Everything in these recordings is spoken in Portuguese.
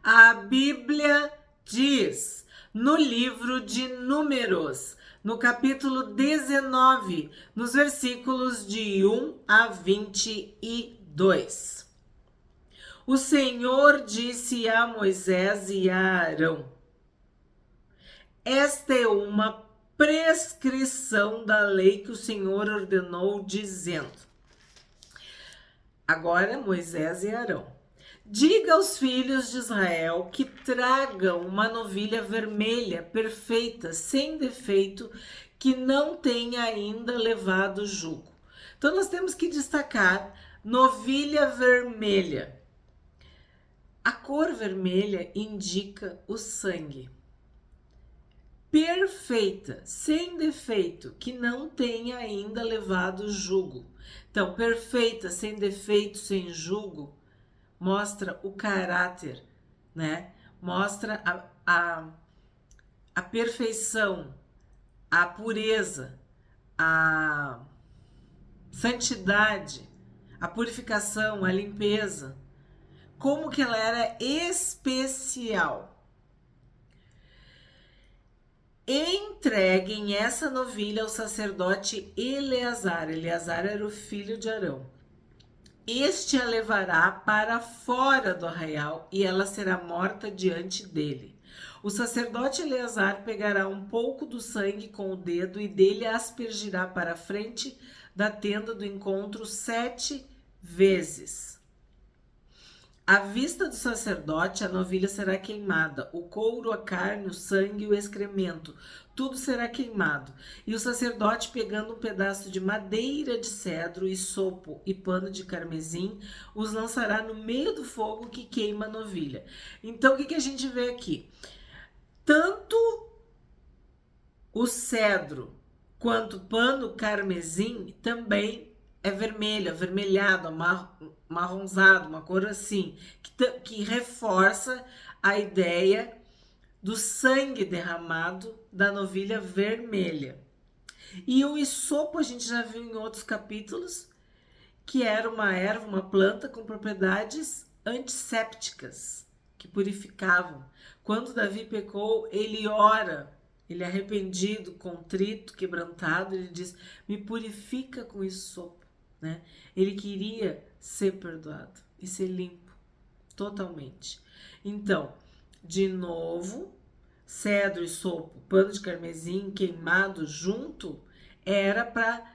A Bíblia diz no livro de Números, no capítulo 19, nos versículos de 1 a 22. O Senhor disse a Moisés e a Arão: esta é uma prescrição da lei que o Senhor ordenou, dizendo. Agora, Moisés e Arão: diga aos filhos de Israel que tragam uma novilha vermelha, perfeita, sem defeito, que não tenha ainda levado jugo. Então, nós temos que destacar novilha vermelha. A cor vermelha indica o sangue. Perfeita, sem defeito, que não tenha ainda levado jugo. Então, perfeita, sem defeito, sem jugo, mostra o caráter, né? Mostra a perfeição, a pureza, a santidade, a purificação, a limpeza. Como que ela era especial. Entreguem essa novilha ao sacerdote Eleazar. Eleazar era o filho de Arão. Este a levará para fora do arraial e ela será morta diante dele. O sacerdote Eleazar pegará um pouco do sangue com o dedo e dele aspergirá para a frente da tenda do encontro 7 vezes. À vista do sacerdote, a novilha será queimada, o couro, a carne, o sangue e o excremento, tudo será queimado. E o sacerdote, pegando um pedaço de madeira de cedro, isopo e pano de carmesim, os lançará no meio do fogo que queima a novilha. Então, o que a gente vê aqui? Tanto o cedro quanto o pano carmesim também é vermelho, avermelhado, marronzado, uma cor assim, que reforça a ideia do sangue derramado da novilha vermelha. E o isopo a gente já viu em outros capítulos, que era uma erva, uma planta com propriedades antissépticas, que purificavam. Quando Davi pecou, ele ora, ele arrependido, contrito, quebrantado, ele diz, me purifica com isopo. Né? Ele queria ser perdoado e ser limpo totalmente. Então, de novo, cedro, isopo, pano de carmesim queimado junto era para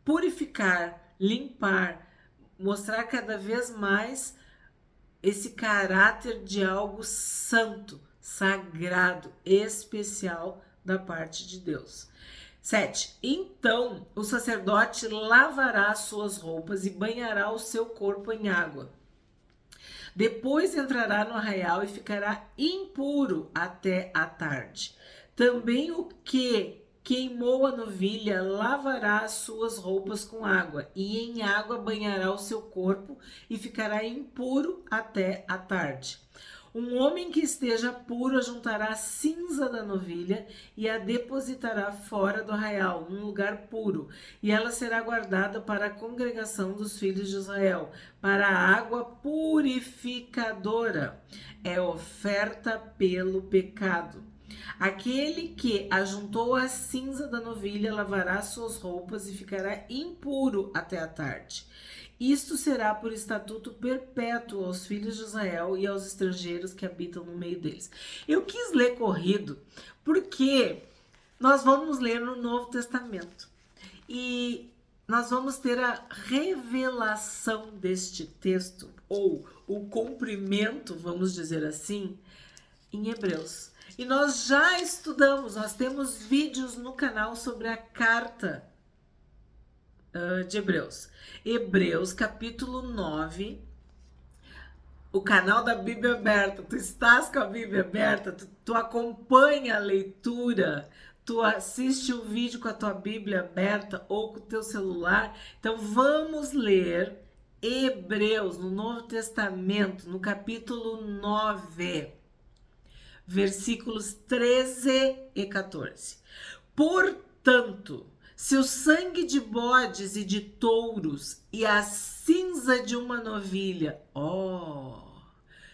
purificar, limpar, mostrar cada vez mais esse caráter de algo santo, sagrado, especial da parte de Deus. 7. Então o sacerdote lavará suas roupas e banhará o seu corpo em água. Depois entrará no arraial e ficará impuro até a tarde. Também o que queimou a novilha lavará as suas roupas com água, e em água banhará o seu corpo e ficará impuro até a tarde. Um homem que esteja puro ajuntará a cinza da novilha e a depositará fora do arraial, num lugar puro, e ela será guardada para a congregação dos filhos de Israel, para a água purificadora. É oferta pelo pecado. Aquele que ajuntou a cinza da novilha lavará suas roupas e ficará impuro até a tarde. Isto será por estatuto perpétuo aos filhos de Israel e aos estrangeiros que habitam no meio deles. Eu quis ler corrido porque nós vamos ler no Novo Testamento e nós vamos ter a revelação deste texto, ou o cumprimento, vamos dizer assim, em Hebreus. E nós já estudamos, nós temos vídeos no canal sobre a carta de Hebreus. Hebreus, capítulo 9. O canal da Bíblia Aberta. Tu estás com a Bíblia aberta? Tu acompanha a leitura? Tu assiste o vídeo com a tua Bíblia aberta ou com o teu celular? Então vamos ler Hebreus no Novo Testamento, no capítulo 9. Versículos 13 e 14. Portanto, se o sangue de bodes e de touros e a cinza de uma novilha,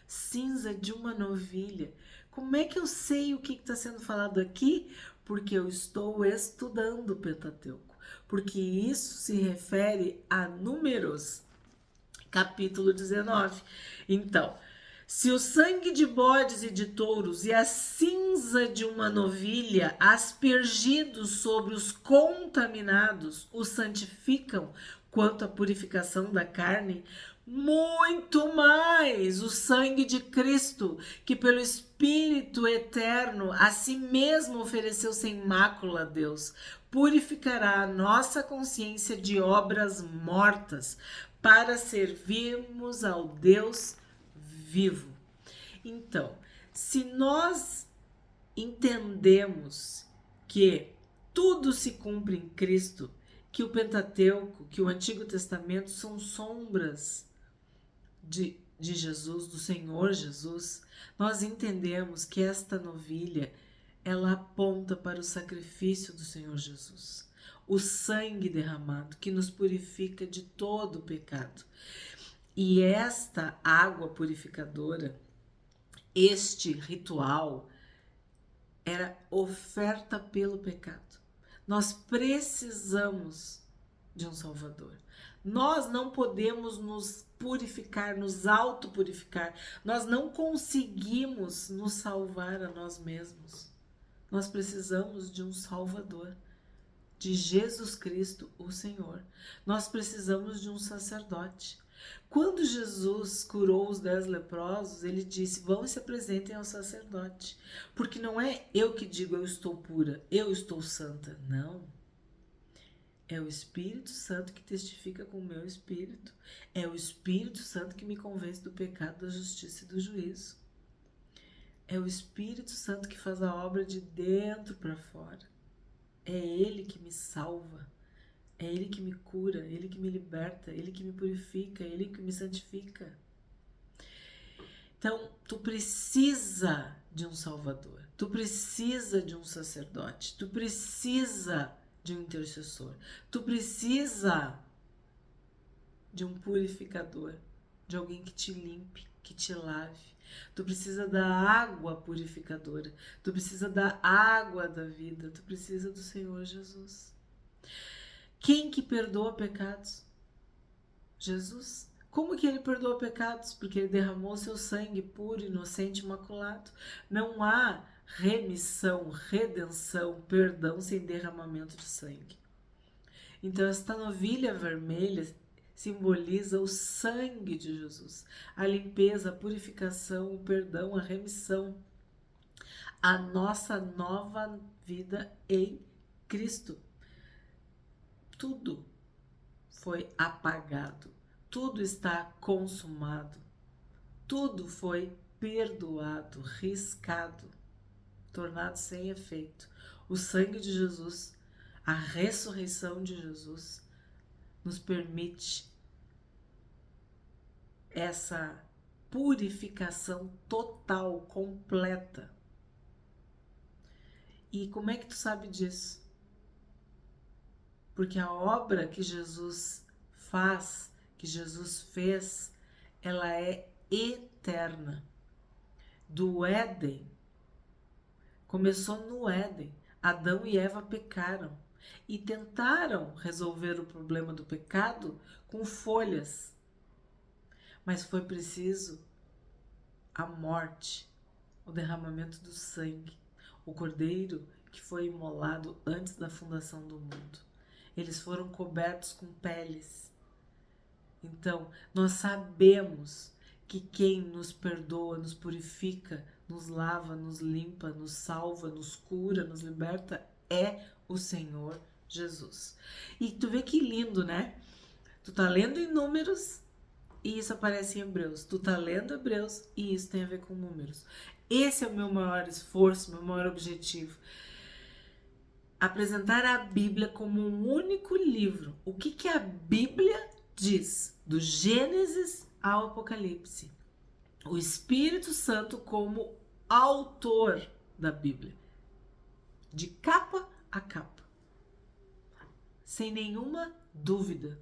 cinza de uma novilha. Como é que eu sei o que está sendo falado aqui? Porque eu estou estudando o Pentateuco. Porque isso se refere a Números, capítulo 19. Então, se o sangue de bodes e de touros e a cinza de uma novilha aspergidos sobre os contaminados os santificam quanto à purificação da carne, muito mais o sangue de Cristo, que pelo Espírito eterno a si mesmo ofereceu sem mácula a Deus, purificará a nossa consciência de obras mortas, para servirmos ao Deus vivo. Então, se nós entendemos que tudo se cumpre em Cristo, que o Pentateuco, que o Antigo Testamento são sombras de Jesus, do Senhor Jesus, nós entendemos que esta novilha, ela aponta para o sacrifício do Senhor Jesus, o sangue derramado que nos purifica de todo o pecado. E esta água purificadora, este ritual, era oferta pelo pecado. Nós precisamos de um Salvador. Nós não podemos nos purificar, nos autopurificar. Nós não conseguimos nos salvar a nós mesmos. Nós precisamos de um Salvador, de Jesus Cristo, o Senhor. Nós precisamos de um sacerdote. Quando Jesus curou os 10 leprosos, ele disse: vão e se apresentem ao sacerdote. Porque não é eu que digo eu estou pura, eu estou santa. Não. É o Espírito Santo que testifica com o meu espírito. É o Espírito Santo que me convence do pecado, da justiça e do juízo. É o Espírito Santo que faz a obra de dentro para fora. É Ele que me salva. É Ele que me cura, é Ele que me liberta, é Ele que me purifica, é Ele que me santifica. Então, tu precisa de um Salvador, tu precisa de um sacerdote, tu precisa de um intercessor, tu precisa de um purificador, de alguém que te limpe, que te lave. Tu precisa da água purificadora, tu precisa da água da vida, tu precisa do Senhor Jesus. Quem que perdoa pecados? Jesus. Como que ele perdoa pecados? Porque ele derramou seu sangue puro, inocente, imaculado. Não há remissão, redenção, perdão sem derramamento de sangue. Então esta novilha vermelha simboliza o sangue de Jesus, a limpeza, a purificação, o perdão, a remissão, a nossa nova vida em Cristo. Tudo foi apagado, tudo está consumado, tudo foi perdoado, riscado, tornado sem efeito. O sangue de Jesus, a ressurreição de Jesus, nos permite essa purificação total, completa. E como é que tu sabe disso? Porque a obra que Jesus faz, que Jesus fez, ela é eterna. Do Éden, começou no Éden. Adão e Eva pecaram e tentaram resolver o problema do pecado com folhas. Mas foi preciso a morte, o derramamento do sangue, o cordeiro que foi imolado antes da fundação do mundo. Eles foram cobertos com peles. Então, nós sabemos que quem nos perdoa, nos purifica, nos lava, nos limpa, nos salva, nos cura, nos liberta, é o Senhor Jesus. E tu vê que lindo, né? Tu tá lendo em Números e isso aparece em Hebreus. Tu tá lendo Hebreus e isso tem a ver com Números. Esse é o meu maior esforço, meu maior objetivo. Apresentar a Bíblia como um único livro. O que a Bíblia diz? Do Gênesis ao Apocalipse. O Espírito Santo como autor da Bíblia. De capa a capa. Sem nenhuma dúvida.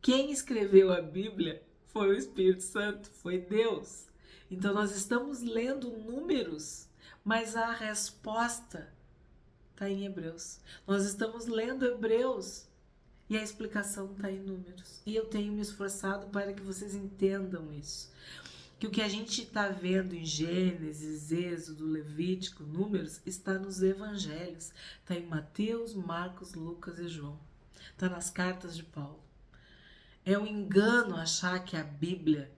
Quem escreveu a Bíblia Foi o Espírito Santo, foi Deus. Então nós estamos lendo números, mas a resposta está em Hebreus. Nós estamos lendo Hebreus e a explicação está em números. E eu tenho me esforçado para que vocês entendam isso. Que o que a gente está vendo em Gênesis, Êxodo, Levítico, Números, está nos evangelhos. Está em Mateus, Marcos, Lucas e João. Está nas cartas de Paulo. É um engano achar que a Bíblia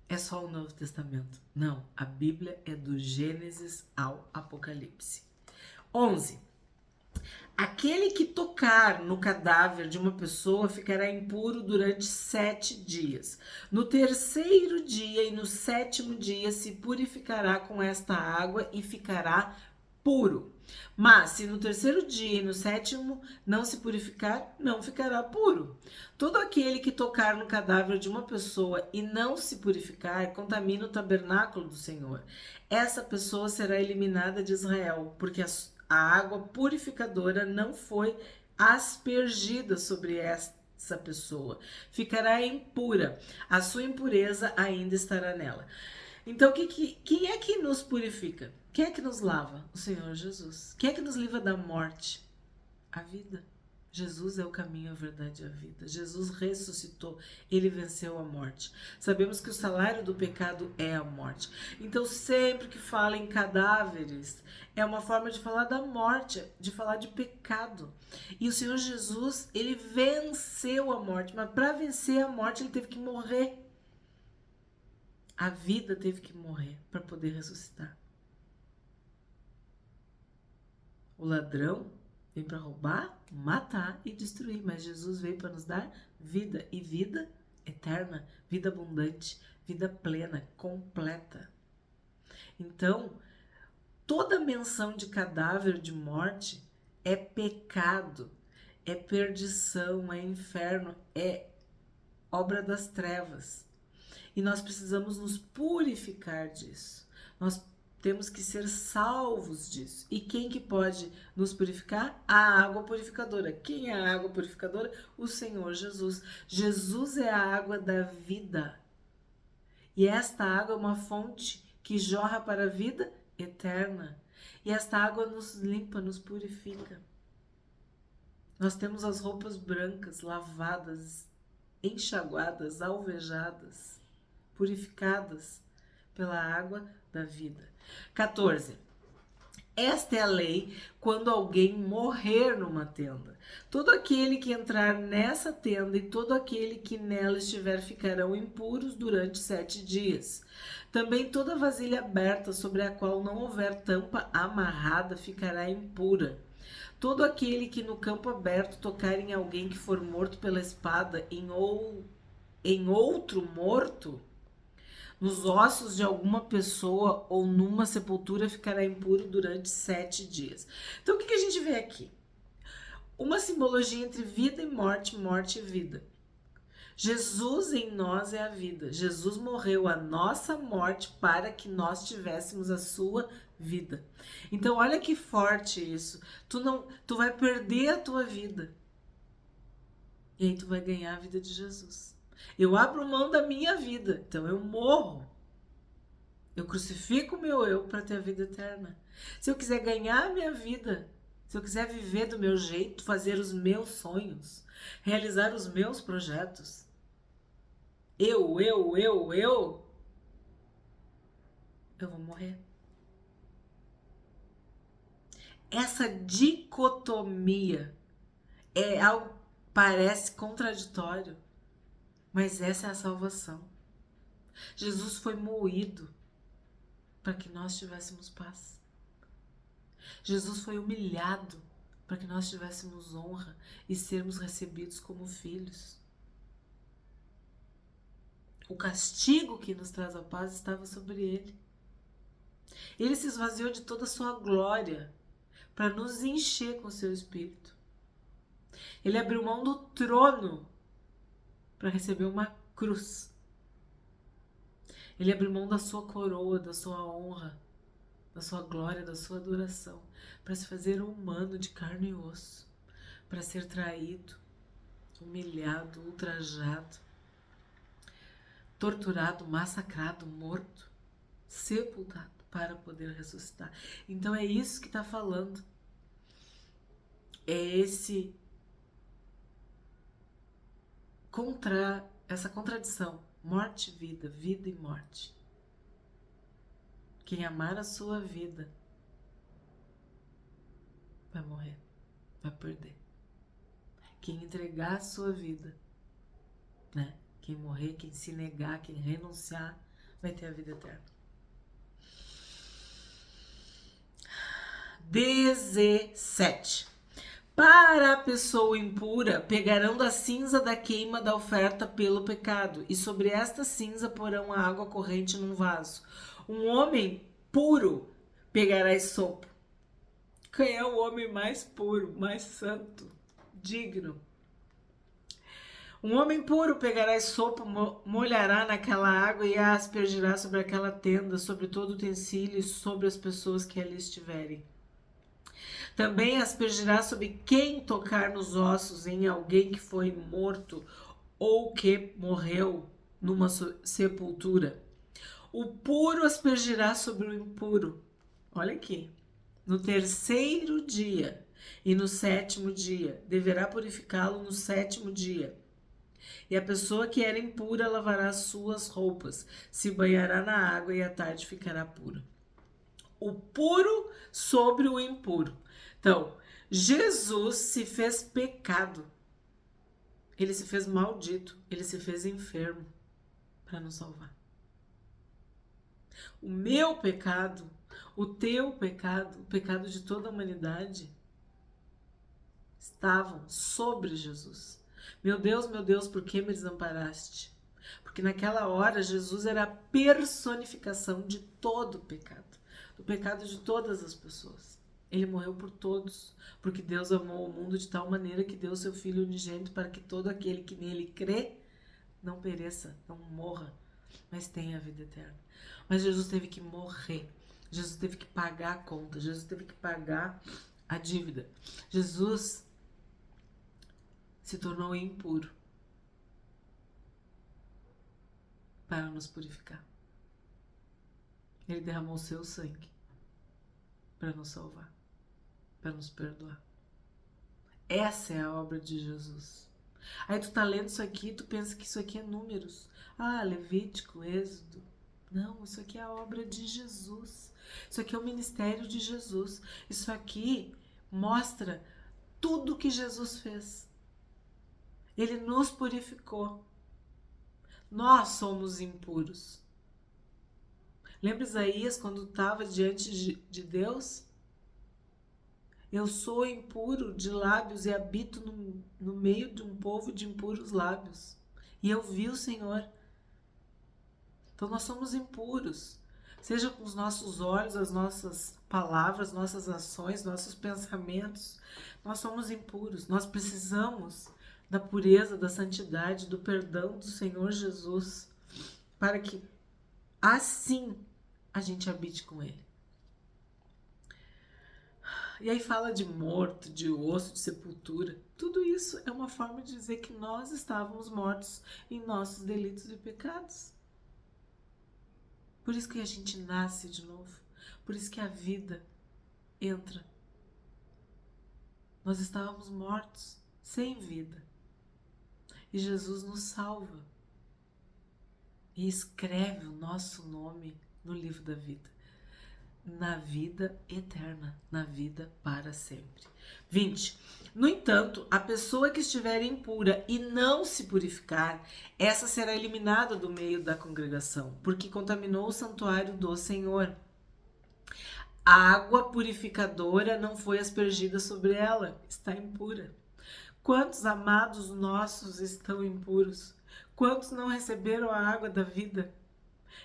é só o Novo Testamento. Não, a Bíblia é do Gênesis ao Apocalipse. 11. Aquele que tocar no cadáver de uma pessoa ficará impuro durante 7 dias. No terceiro dia e no sétimo dia se purificará com esta água e ficará puro. Mas se no terceiro dia e no sétimo não se purificar, não ficará puro. Todo aquele que tocar no cadáver de uma pessoa e não se purificar, contamina o tabernáculo do Senhor. Essa pessoa será eliminada de Israel, porque a água purificadora não foi aspergida sobre essa pessoa. Ficará impura. A sua impureza ainda estará nela. Então, quem é que nos purifica? Quem é que nos lava? O Senhor Jesus. Quem é que nos livra da morte? A vida. Jesus é o caminho, a verdade e a vida. Jesus ressuscitou, ele venceu a morte. Sabemos que o salário do pecado é a morte. Então, sempre que fala em cadáveres, é uma forma de falar da morte, de falar de pecado. E o Senhor Jesus, ele venceu a morte, mas para vencer a morte, ele teve que morrer. A vida teve que morrer para poder ressuscitar. O ladrão vem para roubar, matar e destruir, mas Jesus veio para nos dar vida, e vida eterna, vida abundante, vida plena, completa. Então, toda menção de cadáver de morte é pecado, é perdição, é inferno, é obra das trevas. E nós precisamos nos purificar disso. Nós temos que ser salvos disso. E quem que pode nos purificar? A água purificadora. Quem é a água purificadora? O Senhor Jesus. Jesus é a água da vida. E esta água é uma fonte que jorra para a vida eterna. E esta água nos limpa, nos purifica. Nós temos as roupas brancas, lavadas, enxaguadas, alvejadas, purificadas pela água da vida. 14. Esta é a lei quando alguém morrer numa tenda. Todo aquele que entrar nessa tenda e todo aquele que nela estiver ficarão impuros durante 7 dias. Também toda vasilha aberta sobre a qual não houver tampa amarrada ficará impura. Todo aquele que no campo aberto tocar em alguém que for morto pela espada, em outro morto, nos ossos de alguma pessoa ou numa sepultura ficará impuro durante 7 dias. Então, o que a gente vê aqui? Uma simbologia entre vida e morte, morte e vida. Jesus em nós é a vida. Jesus morreu a nossa morte para que nós tivéssemos a sua vida. Então, olha que forte isso. Tu vai perder a tua vida. E aí tu vai ganhar a vida de Jesus. Eu abro mão da minha vida, então eu morro. Eu crucifico o meu eu para ter a vida eterna. Se eu quiser ganhar a minha vida, se eu quiser viver do meu jeito, fazer os meus sonhos, realizar os meus projetos, eu vou morrer. Essa dicotomia é algo que parece contraditório, mas essa é a salvação. Jesus foi moído para que nós tivéssemos paz. Jesus foi humilhado para que nós tivéssemos honra e sermos recebidos como filhos. O castigo que nos traz a paz estava sobre ele. Ele se esvaziou de toda a sua glória para nos encher com o seu espírito. Ele abriu mão do trono para receber uma cruz. Ele abriu mão da sua coroa, da sua honra, da sua glória, da sua adoração, para se fazer humano de carne e osso, para ser traído, humilhado, ultrajado. torturado, massacrado, morto, sepultado para poder ressuscitar. Então é isso que está falando. É essa contradição, morte e vida, vida e morte. Quem amar a sua vida vai morrer, vai perder. Quem entregar a sua vida, né? Quem morrer, quem se negar, quem renunciar, vai ter a vida eterna. 17. Para a pessoa impura, pegarão da cinza da queima da oferta pelo pecado, e sobre esta cinza porão a água corrente num vaso. Um homem puro pegará esopo. Quem é o homem mais puro, mais santo, digno? Um homem puro pegará esopo, molhará naquela água e a aspergirá sobre aquela tenda, sobre todo o utensílio e sobre as pessoas que ali estiverem. Também aspergirá sobre quem tocar nos ossos em alguém que foi morto ou que morreu numa sepultura. O puro aspergirá sobre o impuro. Olha aqui. No terceiro dia e no sétimo dia, deverá purificá-lo no sétimo dia. E a pessoa que era impura lavará suas roupas, se banhará na água e à tarde ficará pura. O puro sobre o impuro. Então, Jesus se fez pecado. Ele se fez maldito, ele se fez enfermo para nos salvar. O meu pecado, o teu pecado, o pecado de toda a humanidade estavam sobre Jesus. Meu Deus, por que me desamparaste? Porque naquela hora Jesus era a personificação de todo o pecado, do pecado de todas as pessoas. Ele morreu por todos, porque Deus amou o mundo de tal maneira que deu seu Filho unigênito para que todo aquele que nele crê não pereça, não morra, mas tenha a vida eterna. Mas Jesus teve que morrer, Jesus teve que pagar a conta, Jesus teve que pagar a dívida. Jesus se tornou impuro para nos purificar. Ele derramou seu sangue para nos salvar, para nos perdoar. Essa é a obra de Jesus. Aí tu tá lendo isso aqui, tu pensa que isso aqui é números. Ah, Levítico, Êxodo. Não, isso aqui é a obra de Jesus. Isso aqui é o ministério de Jesus. Isso aqui mostra tudo que Jesus fez. Ele nos purificou. Nós somos impuros. Lembra Isaías quando estava diante de Deus? Eu sou impuro de lábios e habito no meio de um povo de impuros lábios. E eu vi o Senhor. Então nós somos impuros. Seja com os nossos olhos, as nossas palavras, nossas ações, nossos pensamentos. Nós somos impuros. Nós precisamos da pureza, da santidade, do perdão do Senhor Jesus, para que assim a gente habite com Ele. E aí fala de morto, de osso, de sepultura. Tudo isso é uma forma de dizer que nós estávamos mortos em nossos delitos e pecados. Por isso que a gente nasce de novo. Por isso que a vida entra. Nós estávamos mortos, sem vida. E Jesus nos salva. E escreve o nosso nome no livro da vida. Na vida eterna, na vida para sempre. 20. No entanto, a pessoa que estiver impura e não se purificar, essa será eliminada do meio da congregação, porque contaminou o santuário do Senhor. A água purificadora não foi aspergida sobre ela, está impura. Quantos amados nossos estão impuros? Quantos não receberam a água da vida?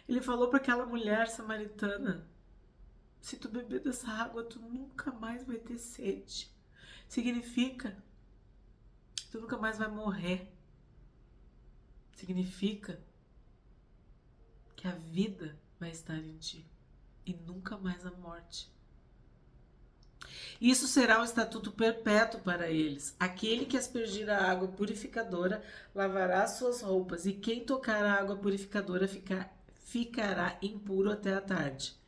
Ele falou para aquela mulher samaritana: se tu beber dessa água, tu nunca mais vai ter sede. Significa que tu nunca mais vai morrer. Significa que a vida vai estar em ti e nunca mais a morte. Isso será um estatuto perpétuo para eles. Aquele que aspergir a água purificadora lavará suas roupas, e quem tocar a água purificadora ficará impuro até a tarde.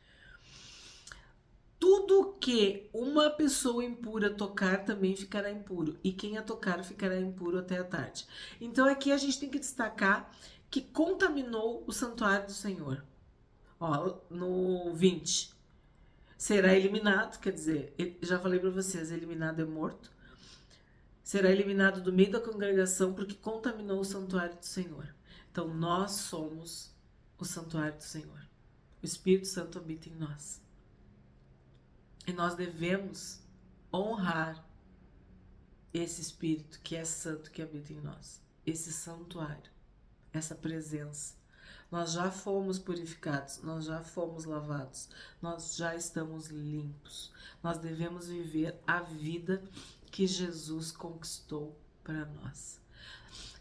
Tudo que uma pessoa impura tocar também ficará impuro, e quem a tocar ficará impuro até a tarde. Então aqui a gente tem que destacar que contaminou o santuário do Senhor. Ó, no 20. Será eliminado, quer dizer, já falei para vocês, eliminado é morto. Será eliminado do meio da congregação porque contaminou o santuário do Senhor. Então nós somos o santuário do Senhor. O Espírito Santo habita em nós. E nós devemos honrar esse Espírito que é santo, que habita em nós. Esse santuário, essa presença. Nós já fomos purificados, nós já fomos lavados, nós já estamos limpos. Nós devemos viver a vida que Jesus conquistou para nós.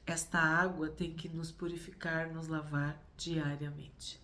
Esta água tem que nos purificar, nos lavar diariamente.